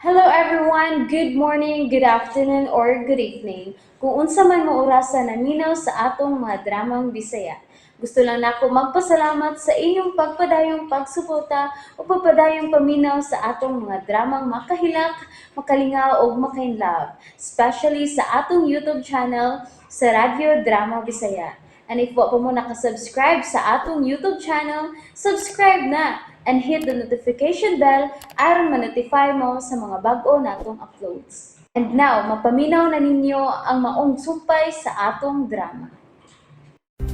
Hello everyone, good morning, good afternoon, or good evening. Kung unsa man mo orasan naminaw sa atong mga dramang Bisaya. Gusto lang nako magpasalamat sa inyong pagpadayong pagsuporta o pagpadayong paminaw sa atong mga dramang makahilak, makalingaw o makainlove, especially sa atong YouTube channel sa Radyo Drama Bisaya. And if wa pa mo nakasubscribe sa atong YouTube channel, subscribe na and hit the notification bell aron ma-notify mo sa mga bag-o natong uploads. And now, mapaminaw na ninyo ang maong sumpay sa atong drama.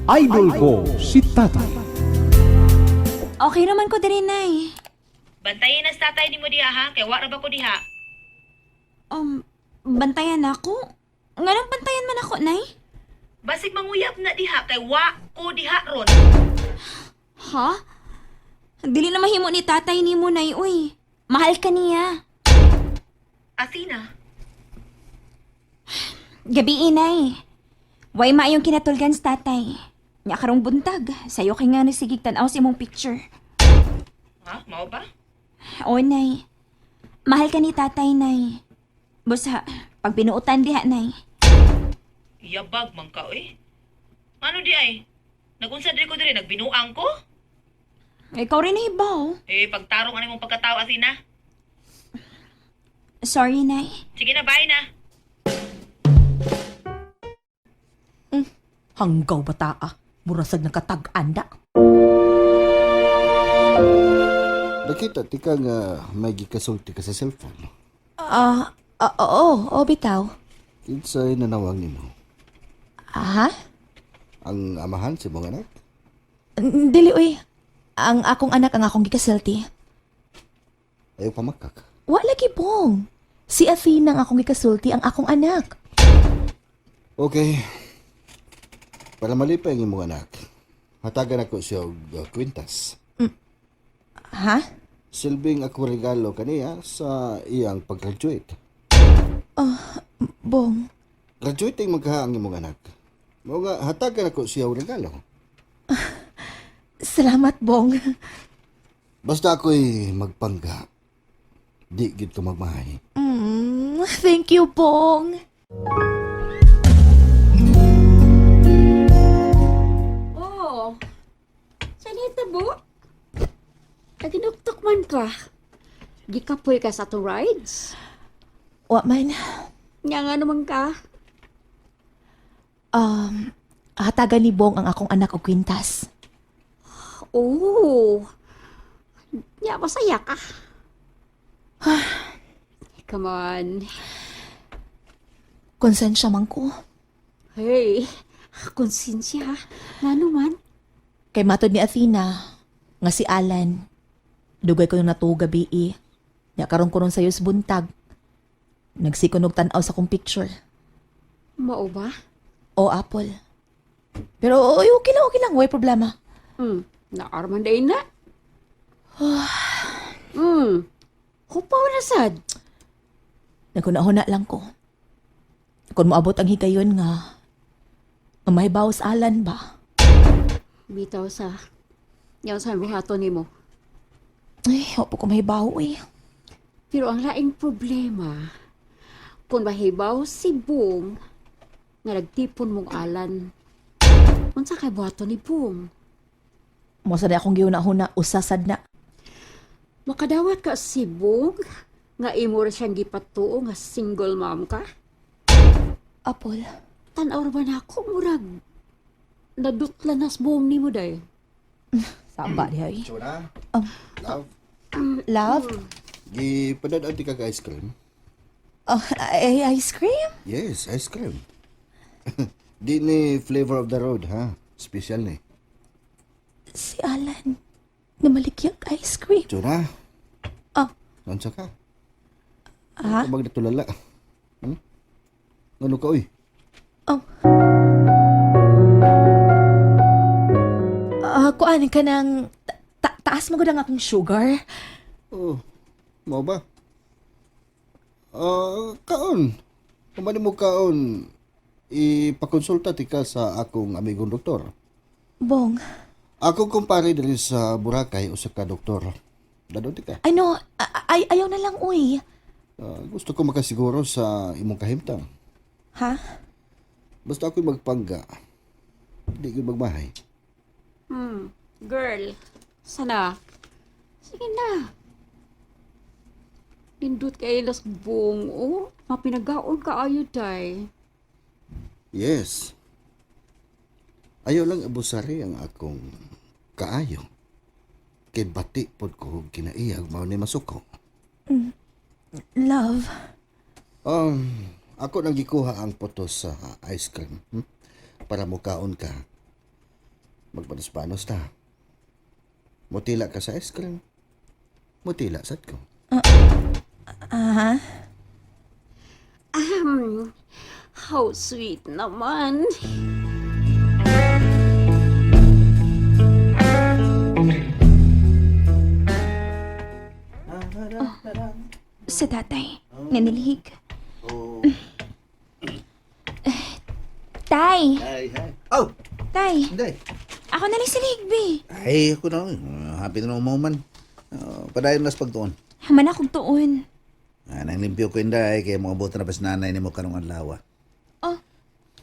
Idol ko si Tatay. Okay naman ko diri, Nay. Bantayin na sa tatay ni mo diha ha, kay wala ba ko diha? Bantayan ako? Nganong bantayan man ako, Nay? Basig manguyab na diha, kay wa ko diha ron. Ha? Dili na mahimo ni tatay ni mo, Nay, uy. Mahal ka niya. Athena, Gabi, Nay. Way maayong kinatulgan sa tatay. Nya karong buntag, sayo kay nga nasigig tan-aw sa imong picture. ha? Mao ba? O, Nay. Mahal ka ni tatay, Nay. Busa, pag binuutan diha, Nay. Yabag man ka eh. Ano di ay? Nagunsa diri ko diri, nagbinuang ko? Ikaw rin ibaw. Eh, pagtarong ano mong pagkatao, Athena? Sorry, Nay. Sige na, bye na. Hanggaw bata murasag nakatag-anda. Nakita ti ka nga may gikasulti ka sa cellphone. Oo, bitaw. Kinsay nanawag nimo? Ha? Ang amahan si mga anak? Dili, uy. Ang akong anak ang akong gikasulti. Ayaw pamakak. Wala gibong. Si Athena ang akong gikasulti, ang akong anak. Okay. Para malipay ang imong anak, hatagan ako siya og kwintas. Ha? Silbing ako regalo kaniya sa iyang pag-graduate. Bong. Graduating magkaha ang imong anak. Mao nga hatagan ako siya og regalo. Salamat, Bong. Basta ako'y magpangga. Di gid ko magmahay. Thank you, Bong. Oh, sanita bo? Naginuktok man ka. Gikapoy ka sa atong rides. Wa man. Nga nga naman ka. Hatagan ni Bong ang akong anak og kwintas. Oh, nga masaya ka. Come on. Konsensya man ko. Hey, konsensya. Nga naman. Kay matod ni Athena, nga si Alan, dugay ko nung natuo gabi Nya karon ko nun sayo sa buntag. Nagsikunog tan-aw sa kong picture. Mao ba? O Apple. Pero oy, okay lang, way problema. Naarman day na. Hupaw na sad. Nagkunahuna lang ko. Kung moabot ang higayon nga mahibaw sa Alan ba? Bitaw sa. Yaw sa buhaton ni mo. Ay, opo ko mahibaw Pero ang laing problema, kung mahibaw si Bong, nga nagtipon mong Alan, unsa kay buhaton ni Bong? Mosa na akong giuna-huna, usasad na. Makadawat ka si Bong, nga imo ra siyang gipatuo nga single mom ka? Apple. Tanaw ra ba na ako, murag, nadutlan nas Bong ni mo day. Saba di ay. Chona? Love, Love? gipadad ti ka ice cream? Ice cream? Yes, ice cream. Di ni flavor of the road, ha? Special ni. Si Alan. Namalikyag ice cream. Chona? Ah. Nansa ka? Ha? Ano magdatulala? Ano ka, uy? Kuan ka ng taas mo gud ang akong sugar. Oh, mau ba? Kaon. Kumani mo kaon, ipakonsulta ti ka sa akong amigong doktor. Bong. Ako kumpare diri sa Boracay usa ka doktor. Dadon ti ka. Ano, ayaw na lang, uy. Gusto ko makasiguro sa imong kahimtang. Ha? Basta ako'y magpangga, di ko magmahay. Girl, sana. Sige na. Nindot kay Las Bong, oh. Mapinagaon ka ayo, day. Yes. Ayaw lang abusari ang akong kaayo. Kay bati pod ko kinaiyag mao ni masuko. Love. Ako nang gikuha ang photo sa ice cream. Para mukaon ka. Magpanos-panos ta. Mutila ka sa ice cream. Mutila sad ko. How sweet naman. Sa tatay, nga nilihig. Tay, Ay, ay. Oh, tay, hindi. ako na lang silihig, be. Ay, ako na. Happy na umuman. Padayon nas pagtuon. Haman akong tuon. Nang limpyo ko inday, kaya mga buta na pas nanay ni mo karong adlaw. Oh,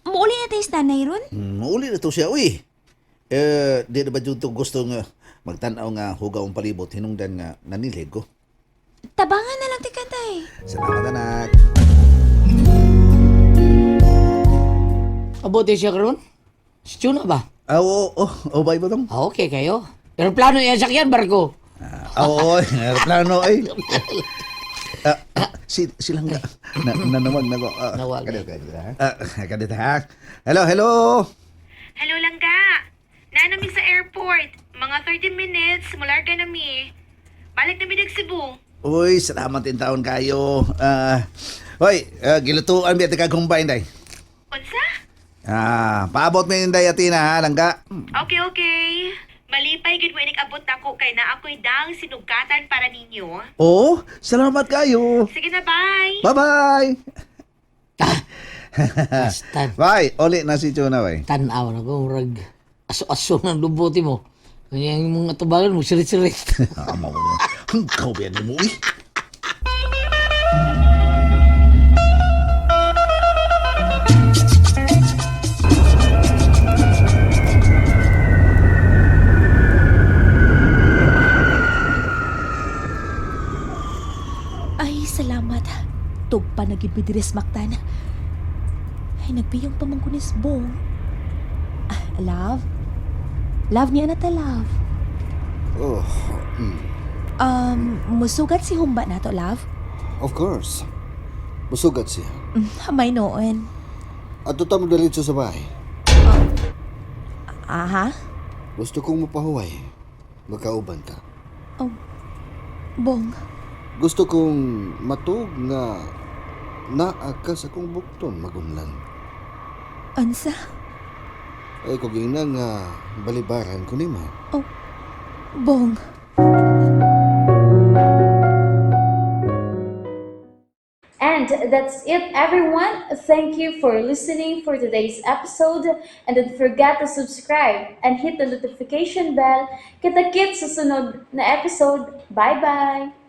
muuli na tayo sa nanay ron? Mauli na to siya, uy. Di na ba dyan to gusto nga magtanaw nga hugaw ang palibot, hinungdan nga nanilig ko. Tabangan na lang tika, tay. Salamat, anak. Abuti siya karon? Si Chuna ba? Oo, ba ba tong? Okay kayo. Pero plano niya sakyan, barko. Oo, plano, ay. Silang nga, nanawag na ko. Nawag. Kadito, ha? Hello. Hello, Langga. Naanami sa airport. Mga 30 minutes, mularga na mi. Balik na mi dag Cebu. Uy, salamat din taon kayo. Hoy, gilutuan biya tika kumbay, day. Unsa? Paabot mo yung day atina, ha, Langga? Okay. Malipay gid mo inig abot nako kay na ako'y dang sinugkatan para ninyo. Oo, salamat kayo. Sige na, bye. Bye-bye. Basta Bye, uli na si Chuna, bay. tanaw na kung rag aso-aso ng lubuti mo. Kanya yung mga tubagan mo, sirit-sirit. Mo. Ang kaubian mo, uy. Ay, salamat. Tugpa na gid mi diri sa Mactan. Ay, nagpiyong pamangkunis Bong. Love? Love niya na ta, love. Oh, Musugat si Humba na to, love. of course. Musugat siya. Hamay noon. At ito mo diretso sa bahay. Aha? Gusto kong mapahuway. Magkauban ka. Bong, Gusto kong matug nga naa ka sa kong bukton magunlan. ansa? Ay kung na nga balibaran ko nimo. Bong. And that's it, everyone. Thank you for listening for today's episode. And don't forget to subscribe and hit the notification bell. Kita-kits sa sunod na episode. Bye-bye!